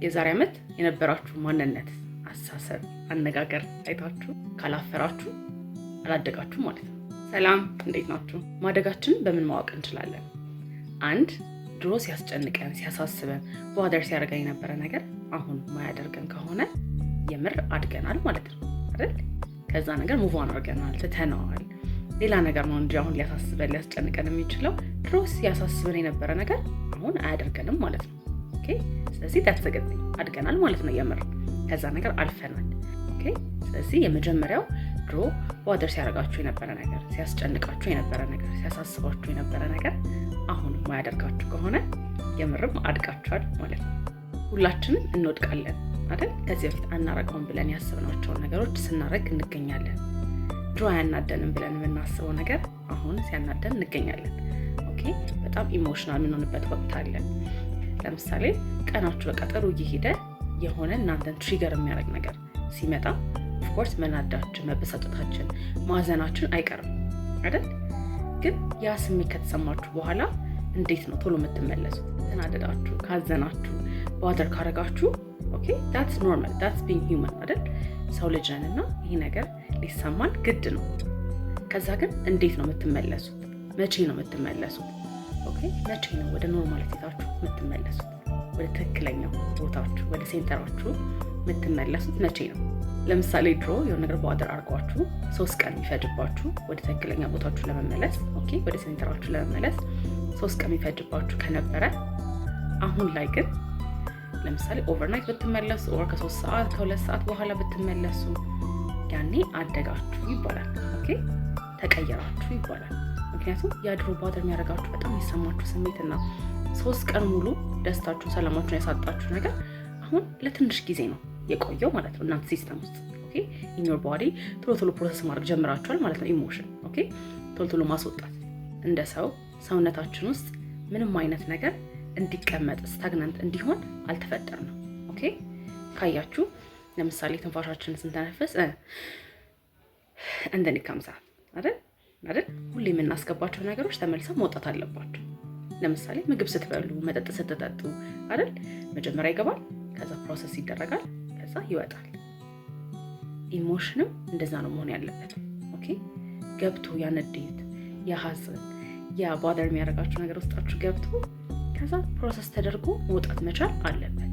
የዛሬ ዓመት የነበራችሁ ማንነት፣ አስተሳሰብ፣ አነጋገር አይታችሁ ካላፈራችሁ አላደጋችሁ ማለት ነው። ሰላም፣ እንዴት ናችሁ? ማደጋችንን በምን ማወቅ እንችላለን? አንድ ድሮ ሲያስጨንቀን፣ ሲያሳስበን፣ ቦደር ሲያደርገን የነበረ ነገር አሁን ማያደርገን ከሆነ የምር አድገናል ማለት ነው አይደል? ከዛ ነገር ሙቭ ኦን አድርገናል፣ ትተነዋል። ሌላ ነገር ነው እንጂ አሁን ሊያሳስበን ሊያስጨንቀን የሚችለው ድሮ ሲያሳስበን የነበረ ነገር አሁን አያደርገንም ማለት ነው። ኦኬ፣ ስለዚህ ታተገኝ አድገናል ማለት ነው። የምር ከዛ ነገር አልፈናል። ኦኬ፣ ስለዚህ የመጀመሪያው ድሮ ቦደር ሲያደርጋችሁ የነበረ ነገር፣ ሲያስጨንቃችሁ የነበረ ነገር፣ ሲያሳስባችሁ የነበረ ነገር አሁን ማያደርጋችሁ ከሆነ የምርም አድጋችኋል ማለት ነው። ሁላችንም እንወድቃለን አይደል? ከዚህ በፊት አናረገውን ብለን ያሰብናቸውን ነገሮች ስናረግ እንገኛለን። ድሮ አያናደንም ብለን የምናስበው ነገር አሁን ሲያናደን እንገኛለን። ኦኬ፣ በጣም ኢሞሽናል የምንሆንበት ወቅት አለ። ለምሳሌ ቀናችሁ በቃ ጥሩ እየሄደ የሆነ እናንተን ትሪገር የሚያደርግ ነገር ሲመጣ ኦፍኮርስ መናዳችን፣ መበሳጨታችን፣ ማዘናችን አይቀርም አይደል? ግን ያ ስሜት ከተሰማችሁ በኋላ እንዴት ነው ቶሎ የምትመለሱት? ተናደዳችሁ፣ ካዘናችሁ፣ ቦደር ካረጋችሁ ኦኬ፣ that's normal, that's being human አይደል? ሰው ልጅ ነን እና ይሄ ነገር ሊሰማን ግድ ነው። ከዛ ግን እንዴት ነው የምትመለሱት? መቼ ነው የምትመለሱት? ኦኬ፣ መቼ ነው ወደ ኖርማሊቲታችሁ የምትመለሱት? ወደ ትክክለኛው ቦታችሁ፣ ወደ ሴንተራችሁ የምትመለሱት መቼ ነው? ለምሳሌ ድሮ የሆነ ነገር ቦደር አድርጓችሁ 3 ቀን የሚፈጅባችሁ ወደ ትክክለኛ ቦታችሁ ለመመለስ፣ ኦኬ፣ ወደ ሴንተራችሁ ለመመለስ 3 ቀን የሚፈጅባችሁ ከነበረ አሁን ላይ ግን ለምሳሌ ኦቨርናይት ብትመለሱ ኦር ከ3 ሰዓት ከ2 ሰዓት በኋላ ብትመለሱ ያኔ አደጋችሁ ይባላል። ኦኬ፣ ተቀየራችሁ ይባላል። ምክንያቱም ያ ድሮ ቦደር የሚያደርጋችሁ በጣም የሚሰማችሁ ስሜትና 3 ቀን ሙሉ ደስታችሁን፣ ሰላማችሁን ያሳጣችሁ ነገር አሁን ለትንሽ ጊዜ ነው የቆየው ማለት ነው እናንተ ሲስተም ውስጥ። ኦኬ፣ ኢን ዮር ቦዲ ቶሎ ፕሮሰስ ማድረግ ጀምራችኋል ማለት ነው። ኢሞሽን ኦኬ፣ ቶሎ ማስወጣት። እንደ ሰውነታችን ውስጥ ምንም አይነት ነገር እንዲቀመጥ ስታግናንት እንዲሆን አልተፈጠርንም። ኦኬ፣ ካያችሁ ለምሳሌ ትንፋሻችንን ስንተነፍስ እንደንካምሳ አይደል? ሁሌ የምናስገባቸው ነገሮች ተመልሰው መውጣት አለባቸው። ለምሳሌ ምግብ ስትበሉ፣ መጠጥ ስትጠጡ አይደል? መጀመሪያ ይገባል፣ ከዛ ፕሮሰስ ይደረጋል፣ ከዛ ይወጣል። ኢሞሽንም እንደዛ ነው መሆን ያለበት። ኦኬ፣ ገብቶ ያ ንዴት፣ ያ ሐዘን፣ ያ ቦደር የሚያደርጋችሁ ነገር ውስጣችሁ ገብቶ ከዛ ፕሮሰስ ተደርጎ መውጣት መቻል አለበት።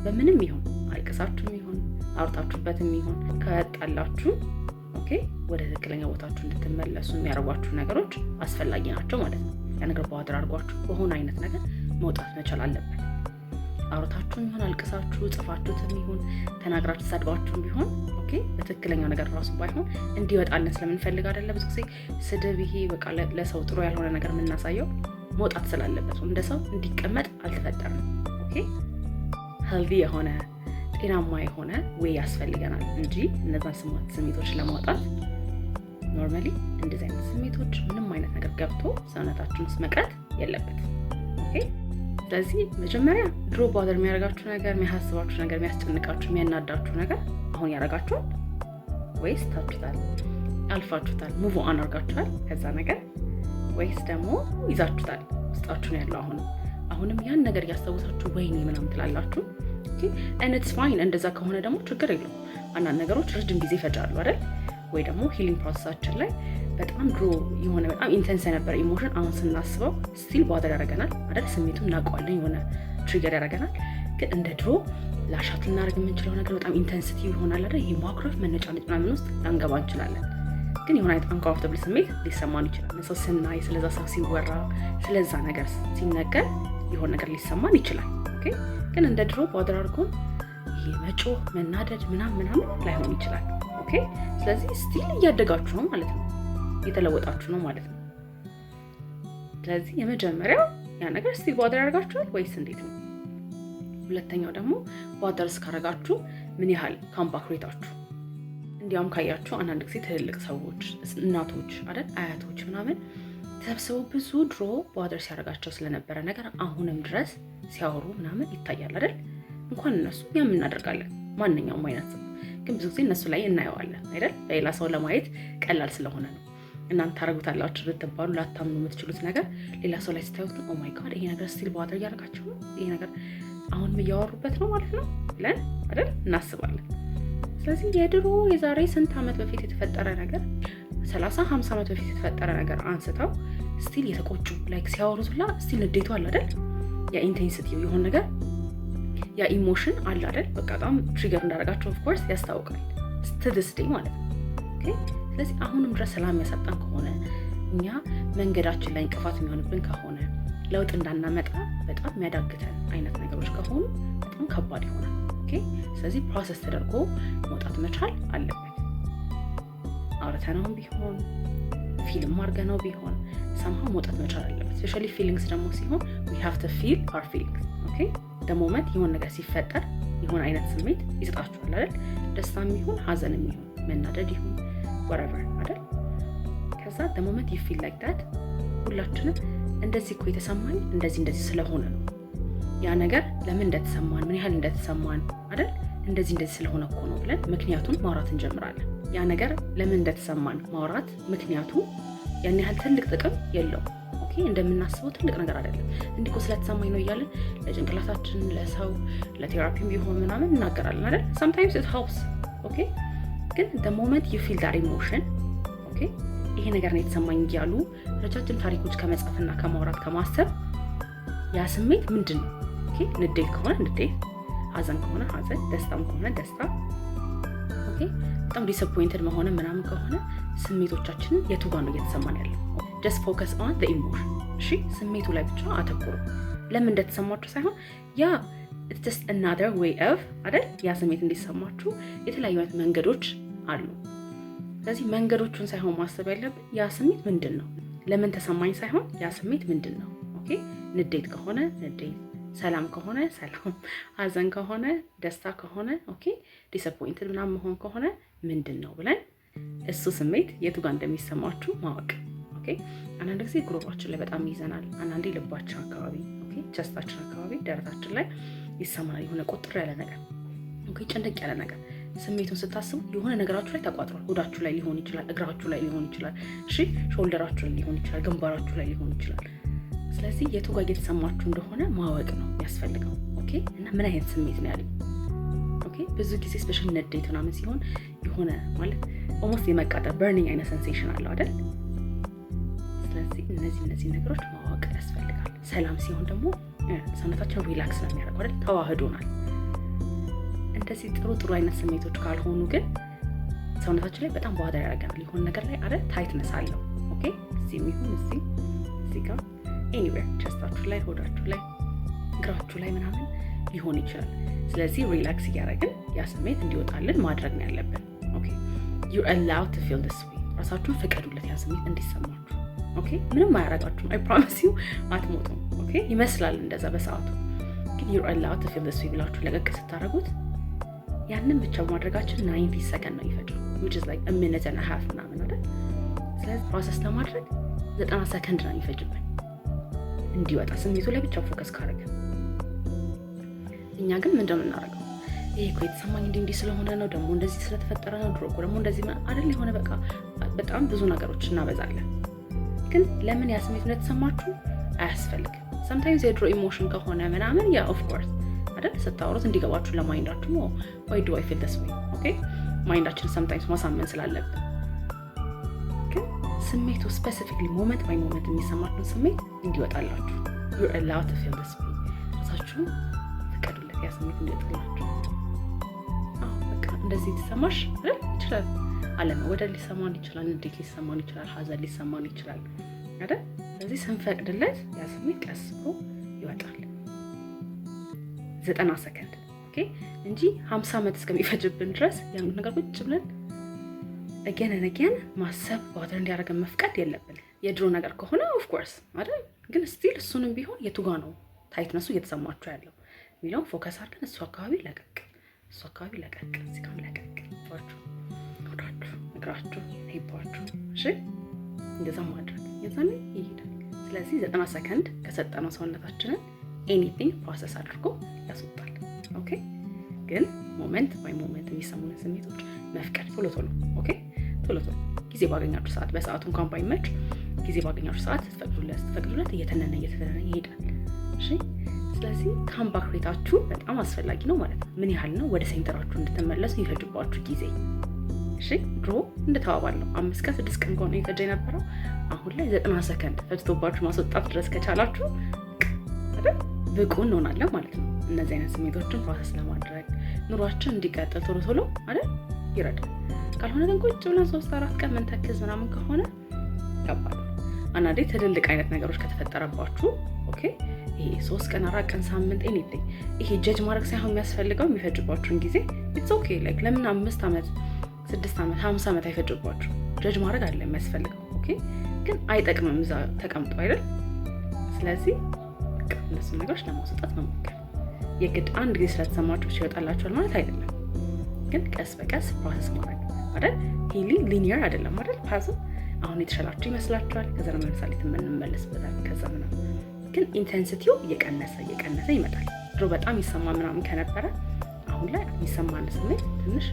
በምንም ይሁን አልቅሳችሁም ይሁን አውርታችሁበትም ይሁን ከወጣላችሁ ኦኬ፣ ወደ ትክክለኛ ቦታችሁ እንድትመለሱ የሚያደርጓችሁ ነገሮች አስፈላጊ ናቸው ማለት ነው። ያ ነገር ቦደር አድርጓችሁ በሆነ አይነት ነገር መውጣት መቻል አለበት። አውርታችሁም ይሁን አልቅሳችሁ ጽፋችሁትም ይሁን ተናግራችሁ ተሳድባችሁም ቢሆን ኦኬ፣ በትክክለኛው ነገር ራሱ ባይሆን እንዲወጣልን ስለምንፈልግ አይደለ? ብዙ ጊዜ ስድብ፣ ይሄ በቃ ለሰው ጥሩ ያልሆነ ነገር የምናሳየው መውጣት ስላለበት እንደ ሰው እንዲቀመጥ አልተፈጠርንም። ኦኬ፣ ሄልዲ የሆነ ጤናማ የሆነ ወይ ያስፈልገናል እንጂ እነዛን ስሜቶች ለማውጣት ኖርማሊ እንደዚህ አይነት ስሜቶች ምንም አይነት ነገር ገብቶ ሰውነታችን ውስጥ መቅረት የለበትም። ኦኬ፣ ስለዚህ መጀመሪያ ድሮ ቦደር የሚያደርጋችሁ ነገር፣ የሚያሳስባችሁ ነገር፣ የሚያስጨንቃችሁ፣ የሚያናዳችሁ ነገር አሁን ያደርጋችኋል ወይስ ታችሁታል፣ አልፋችሁታል፣ ሙቭ ኦን አድርጋችኋል ከዛ ነገር ወይስ ደግሞ ይዛችሁታል ውስጣችሁ ነው ያለው? አሁንም ያን ነገር እያስታወሳችሁ ወይኔ ምናምን ትላላችሁ። ኦኬ፣ and it's fine። እንደዛ ከሆነ ደግሞ ችግር የለውም። አንዳንድ ነገሮች ረጅም ጊዜ ይፈጃሉ አይደል? ወይ ደግሞ ሂሊንግ ፕሮሰሳችን ላይ በጣም ድሮ የሆነ በጣም ኢንቴንስ የነበረ ኢሞሽን አሁን ስናስበው ስቲል ቦደር ያደርገናል አይደል? ስሜቱን እናውቀዋለን፣ የሆነ ትሪገር ያደርገናል። ግን እንደ ድሮ ላሻት ልናደርግ የምንችለው ነገር በጣም ኢንቴንሲቲ ይሆናል አይደል? ይሄ ማኩረፍ፣ መነጫነጭ ምናምን ውስጥ ላንገባ እንችላለን። ግን የሆነ አይነት አንኮምፎርታብል ስሜት ሊሰማን ይችላል። ሰው ስናይ፣ ስለዛ ሰው ሲወራ፣ ስለዛ ነገር ሲነገር የሆነ ነገር ሊሰማን ይችላል። ኦኬ፣ ግን እንደ ድሮ ቦደር አድርጎን ይሄ መጮህ፣ መናደድ ምናምን ላይሆን ይችላል። ኦኬ፣ ስለዚህ ስቲል እያደጋችሁ ነው ማለት ነው፣ እየተለወጣችሁ ነው ማለት ነው። ስለዚህ የመጀመሪያው ያ ነገር ስቲል ቦደር ያደርጋችኋል ወይስ እንዴት ነው? ሁለተኛው ደግሞ ቦደር እስካደረጋችሁ ምን ያህል ካምባክ ሬታችሁ። እንዲያውም ካያችሁ አንዳንድ ጊዜ ትልልቅ ሰዎች፣ እናቶች አይደል፣ አያቶች ምናምን ተሰብስበው ብዙ ድሮ ቦደር ሲያደርጋቸው ስለነበረ ነገር አሁንም ድረስ ሲያወሩ ምናምን ይታያል አይደል? እንኳን እነሱ እኛም እናደርጋለን፣ ማንኛውም አይነት ሰው። ግን ብዙ ጊዜ እነሱ ላይ እናየዋለን አይደል? ሌላ ሰው ለማየት ቀላል ስለሆነ ነው። እናንተ ታረጉታላችሁ ብትባሉ ላታምኑ የምትችሉት ነገር ሌላ ሰው ላይ ስታዩት ኦ ማይ ጋድ ይሄ ነገር ስቲል ቦደር እያደረጋቸው ነው፣ ይሄ ነገር አሁንም እያወሩበት ነው ማለት ነው ብለን አይደል እናስባለን። ስለዚህ የድሮ የዛሬ ስንት ዓመት በፊት የተፈጠረ ነገር 30-50 ዓመት በፊት የተፈጠረ ነገር አንስተው ስቲል የተቆጩ ላይክ ሲያወሩትላ ስቲል ንዴቱ አለ አይደል? ያ ኢንቴንሲቲው የሆነ ነገር ያ ኢሞሽን አለ አይደል? በቃ በጣም ትሪገር እንዳደረጋቸው ኦፍ ኮርስ ያስታውቃል to this day ማለት ነው። ኦኬ ስለዚህ አሁንም ድረስ ሰላም ያሳጣን ከሆነ እኛ መንገዳችን ላይ እንቅፋት የሚሆንብን ከሆነ ለውጥ እንዳናመጣ በጣም የሚያዳግተን አይነት ነገሮች ከሆኑ በጣም ከባድ ይሆናል። ኦኬ ስለዚህ ፕሮሰስ ተደርጎ መውጣት መቻል አለበት። አውርተነውም ቢሆን ፊልም አድርገነው ቢሆን somehow መውጣት መቻል አለበት። ስፔሻሊ ፊሊንግስ ደግሞ ሲሆን we have to feel our feelings። ኦኬ the moment የሆነ ነገር ሲፈጠር የሆነ አይነት ስሜት ይሰጣችኋል አይደል? ደስታም ይሁን ሀዘንም ይሁን መናደድ ይሁን whatever አይደል? ከዛ the moment you feel like that ሁላችንም እንደዚህ እኮ የተሰማኝ እንደዚህ ስለሆነ ነው ያ ነገር ለምን እንደተሰማን ምን ያህል እንደተሰማን አይደል? እንደዚህ ስለሆነ እኮ ነው ብለን ምክንያቱን ማውራት እንጀምራለን። ያ ነገር ለምን እንደተሰማን ማውራት ምክንያቱ ያን ያህል ትልቅ ጥቅም የለውም። ኦኬ እንደምናስበው ትልቅ ነገር አይደለም። እንዲህ እኮ ስለተሰማኝ ነው እያልን ለጭንቅላታችን ለሰው ለቴራፒም ቢሆን ምናምን እናገራለን አይደል? sometimes it helps። ኦኬ ግን the moment you feel that emotion ኦኬ ይሄ ነገር ነው የተሰማኝ እያሉ ረጃጅም ታሪኮች ከመጻፍና ከማውራት ከማሰብ ያ ስሜት ምንድን ነው? ኦኬ ንዴት ከሆነ ንዴት፣ ሀዘን ከሆነ ሀዘን፣ ደስታም ከሆነ ደስታ። ኦኬ በጣም ዲስአፖይንትድ መሆን ምናምን ከሆነ ስሜቶቻችንን የቱ ጋር ነው እየተሰማን ያለው? just focus on the emotion። እሺ ስሜቱ ላይ ብቻ አተኩሩ። ለምን እንደተሰማችሁ ሳይሆን ያ it's just another way of አይደል? ያ ስሜት እንዲሰማችሁ የተለያዩ አይነት መንገዶች አሉ። ስለዚህ መንገዶቹን ሳይሆን ማሰብ ያለብን ያ ስሜት ምንድን ነው? ለምን ተሰማኝ ሳይሆን ያ ስሜት ምንድን ነው? ኦኬ ንዴት ከሆነ ንዴት፣ ሰላም ከሆነ ሰላም፣ ሀዘን ከሆነ ደስታ ከሆነ ኦኬ ዲስአፖይንትድ ምናምን መሆን ከሆነ ምንድን ነው ብለን እሱ ስሜት የቱ ጋር እንደሚሰማችሁ ማወቅ። ኦኬ አንዳንድ ጊዜ ጉሮሯችን ላይ በጣም ይዘናል። አንዳንዴ ልባችን አካባቢ ኦኬ ቸስታችን አካባቢ ደረታችን ላይ ይሰማናል የሆነ ቁጥር ያለ ነገር ኦኬ ጭንቅ ያለ ነገር። ስሜቱን ስታስቡ የሆነ ነገራችሁ ላይ ተቋጥሯል። ሆዳችሁ ላይ ሊሆን ይችላል፣ እግራችሁ ላይ ሊሆን ይችላል፣ እሺ ሾልደራችሁ ላይ ሊሆን ይችላል፣ ግንባራችሁ ላይ ሊሆን ይችላል። ስለዚህ የቱ ጋር እየተሰማችሁ እንደሆነ ማወቅ ነው የሚያስፈልገው። ኦኬ እና ምን አይነት ስሜት ነው ያለው? ኦኬ ብዙ ጊዜ ስፔሻሊ ንዴት ምናምን ሲሆን የሆነ ማለት ኦልሞስት የመቃጠል በርኒንግ አይነት ሴንሴሽን አለው አይደል? ስለዚህ እነዚህ ነገሮች ማወቅ ያስፈልጋል። ሰላም ሲሆን ደግሞ ሰውነታችን ሪላክስ ነው የሚያደርገው አይደል? ተዋህዶናል። እንደዚህ ጥሩ አይነት ስሜቶች ካልሆኑ ግን ሰውነታችን ላይ በጣም ባዳ ያደርገናል። የሆነ ነገር ላይ አይደል ታይትነስ አለው። ኦኬ እዚህ ይሁን እዚህ ጋር ኤኒዌር ቸስታችሁ ላይ ሆዳችሁ ላይ እግራችሁ ላይ ምናምን ሊሆን ይችላል። ስለዚህ ሪላክስ እያደረግን ያ ስሜት እንዲወጣልን ማድረግ ነው ያለብን። ኦኬ you're allowed to feel this way። ራሳችሁን ፍቀዱለት ያ ስሜት እንዲሰማችሁ። ኦኬ ምንም አያረጋችሁም። I promise you አትሞቱም። ኦኬ ይመስላል እንደዛ በሰዓቱ ግን you're allowed to feel this way ብላችሁ ለቀቅ ስታደርጉት ያንን ብቻ በማድረጋችን 90 ሰከንድ ነው ይፈጃል which is like a minute and a half ምናምን አይደል? ስለዚህ ፕሮሰስ ለማድረግ 90 ሰከንድ ነው ይፈጅብን እንዲወጣ ስሜቱ ላይ ብቻ ፎከስ ካደረገ። እኛ ግን ምንድነው የምናደርገው? ይሄ እኮ የተሰማኝ እንዲህ ስለሆነ ነው፣ ደግሞ እንደዚህ ስለተፈጠረ ነው፣ ድሮ ደግሞ እንደዚህ አይደል የሆነ በቃ በጣም ብዙ ነገሮች እናበዛለን። ግን ለምን ያ ስሜት እንደተሰማችሁ አያስፈልግም። sometimes የድሮ ኢሞሽን ከሆነ ምናምን ያ of course አይደል ስታወሩት እንዲገባችሁ ለማይንዳችሁ why do I feel this way ኦኬ ማይንዳችን sometimes ማሳመን ስላለብን ግን ስሜቱ ስፔሲፊክሊ ሞመንት ባይ ሞመንት የሚሰማችሁን ስሜት እንዲወጣላችሁ you're allowed to feel this way። ራሳችሁ ፍቀዱለት ያ ስሜት እንዲወጣላችሁ። በቃ እንደዚህ ተሰማሽ አይደል ይችላል አለመወደድ ሊሰማን ይችላል፣ ንዴት ሊሰማን ይችላል፣ ሀዘን ሊሰማን ይችላል አይደል? ስለዚህ ስንፈቅድለት ያ ስሜት ቀስ ብሎ ይወጣል። 90 ሰከንድ ኦኬ እንጂ 50 ዓመት እስከሚፈጅብን ድረስ ያን ነገር ቁጭ ብለን again ማሰብ ባትር እንዲያደርገን መፍቀድ የለብን። የድሮ ነገር ከሆነ ኦፍ ኮርስ አይደል? ግን ስቲል እሱንም ቢሆን የቱ ጋር ነው ታይትነሱ እየተሰማችሁ ያለው ሚለው ፎከስ አድርገን እሱ አካባቢ ለቀቅ፣ እዚህ ጋር ለቀቅ ባችሁ ወዳችሁ እግራችሁ ሄባችሁ እሺ እንደዛ ማድረግ የዛኔ ይሄዳል። ስለዚህ 90 ሰከንድ ከሰጠነው ሰውነታችንን ኤኒቲንግ ፕሮሰስ አድርጎ ያስወጣል። ኦኬ ግን ሞመንት ባይ ሞመንት የሚሰሙን ስሜቶች መፍቀድ ቶሎ ኦኬ ቶሎ ጊዜ ባገኛችሁ ሰዓት በሰዓቱ እንኳን ባይመች ጊዜ ባገኛችሁ ሰዓት ትፈቅዱለት እየተነነ ይሄዳል። እሺ ስለዚህ ካምባክ ሬታችሁ በጣም አስፈላጊ ነው ማለት ነው። ምን ያህል ነው ወደ ሴንተራችሁ እንድትመለሱ ይፈጅባችሁ ጊዜ? እሺ ድሮ እንደተባባልነው 5 ቀን 6 ቀን ከሆነ የፈጀ የነበረው አሁን ላይ 90 ሰከንድ ፈጅቶባችሁ ማስወጣት ድረስ ከቻላችሁ አይደል ብቁ እንሆናለን ማለት ነው። እነዚህ አይነት ስሜቶችን ፕሮሰስ ለማድረግ ኑሯችን እንዲቀጥል ቶሎ ቶሎ አይደል ይረዳል። ካልሆነ ግን ቁጭ ብለን 3-4 ቀን መንተክዝ ምናምን ከሆነ ከባድ። አንዳንዴ ትልልቅ አይነት ነገሮች ከተፈጠረባችሁ ኦኬ ይሄ 3 ቀን 4 ቀን ሳምንት ኤኒቲንግ ይሄ ጀጅ ማድረግ ሳይሆን የሚያስፈልገው የሚፈጅባችሁን ጊዜ ኢትስ ኦኬ ላይክ ለምን 5 ዓመት 6 ዓመት 50 ዓመት አይፈጅባችሁ? ጀጅ ማድረግ አለ የሚያስፈልገው ኦኬ ግን አይጠቅምም እዛ ተቀምጦ አይደል። ስለዚህ እነሱ ነገሮች ለማስወጣት መሞከር የግድ አንድ ጊዜ ስለተሰማችሁ ይወጣላችኋል ማለት አይደለም። ግን ቀስ በቀስ ፕሮሰስ ማድረግ አይደል። ሂሊንግ ሊኒየር አይደለም አይደል። ፓዝ አሁን የተሻላችሁ ይመስላችኋል፣ ከዛ ለምሳሌ ትመለስበታል፣ ከዛ ምናምን ግን ኢንቴንሲቲው እየቀነሰ ይመጣል። ድሮ በጣም ይሰማ ምናምን ከነበረ አሁን ላይ የሚሰማን ስሜት ትንሽ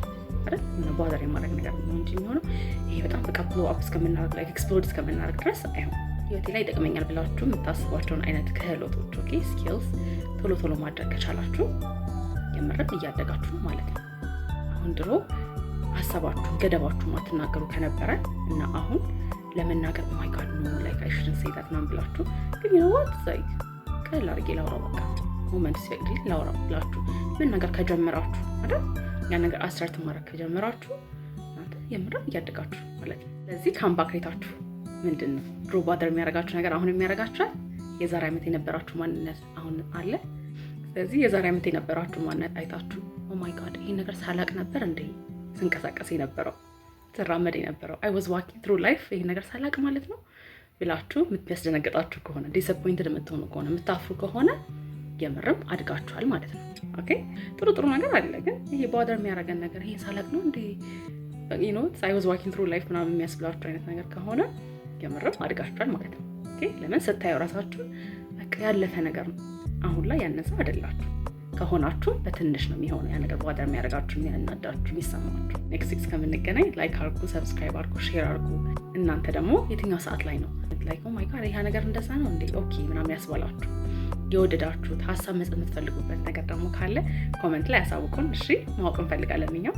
አይደል ባዘር የማድረግ ነገር ነው እንጂ የሚሆነው ይሄ በጣም በቃ ብሎ አፕ እስከምናደርግ ላይ ኤክስፕሎድ እስከምናደርግ ድረስ አይሆን። ህይወቴ ላይ ይጠቅመኛል ብላችሁ የምታስቧቸውን አይነት ክህሎቶች ኦኬ ስኪልስ ቶሎ ማድረግ ከቻላችሁ የምርም እያደጋችሁ ነው ማለት ነው። አሁን ድሮ ሀሳባችሁ ገደባችሁ ማትናገሩ ከነበረ እና አሁን ለመናገር ማይ ጋድ ነው ላይክ አይ ሹድንት ሴይ ዳት ምናምን ብላችሁ ግን you know what like ቀላል አድርጌ ላውራ በቃ ሞመንት ሲፈቅድ ላውራ ብላችሁ ምን ነገር ከጀመራችሁ አይደል ያን ነገር አሰርት ማድረግ ከጀመራችሁ እናንተ የምርም እያደጋችሁ ማለት ነው። ስለዚህ ካምባክ ሬታችሁ ምንድን ነው? ድሮ ባደር የሚያደርጋችሁ ነገር አሁን የሚያደርጋችኋል? የዛሬ ዓመት የነበራችሁ ማንነት አሁን አለ? ስለዚህ የዛሬ ዓመት የነበራችሁ ማንነት አይታችሁ ኦ ማይ ጋድ ይሄን ነገር ሳላቅ ነበር እንዴ ስንቀሳቀስ የነበረው ስራመድ የነበረው አይ ዋዝ ዋኪንግ ትሩ ላይፍ ይሄን ነገር ሳላቅ ማለት ነው ብላችሁ የምትያስደነግጣችሁ ከሆነ ዲስአፖይንትድ የምትሆኑ ከሆነ የምታፍሩ ከሆነ የምርም አድጋችኋል ማለት ነው። ኦኬ ጥሩ ነገር አለ፣ ግን ይሄ ባደር የሚያደርገን ነገር ይሄን ሳላቅ ነው እንዴ you know I was walking through life ምናምን የሚያስብላችሁ አይነት ነገር ከሆነ የምርም አድጋችኋል ማለት ነው። ኦኬ ለምን ስታዩ ራሳችሁ በቃ ያለፈ ነገር ነው፣ አሁን ላይ ያነሰ አይደላችሁ። ከሆናችሁ በትንሽ ነው የሚሆነው ያ ነገር ባደር የሚያደርጋችሁ የሚያናዳችሁ የሚሰማችሁ። ኔክስት ዊክ እስከምንገናኝ ላይክ አድርጉ፣ ሰብስክራይብ አድርጉ፣ ሼር አድርጉ። እናንተ ደግሞ የትኛው ሰዓት ላይ ነው ላይክ ኦ ማይ ጋድ ይሄ ነገር እንደዛ ነው እንዴ ኦኬ ምናምን ያስባላችሁ የወደዳችሁት ሀሳብ መስጠት የምትፈልጉበት ነገር ደግሞ ካለ ኮሜንት ላይ ያሳውቁን። እሺ ማወቅ እንፈልጋለን እኛም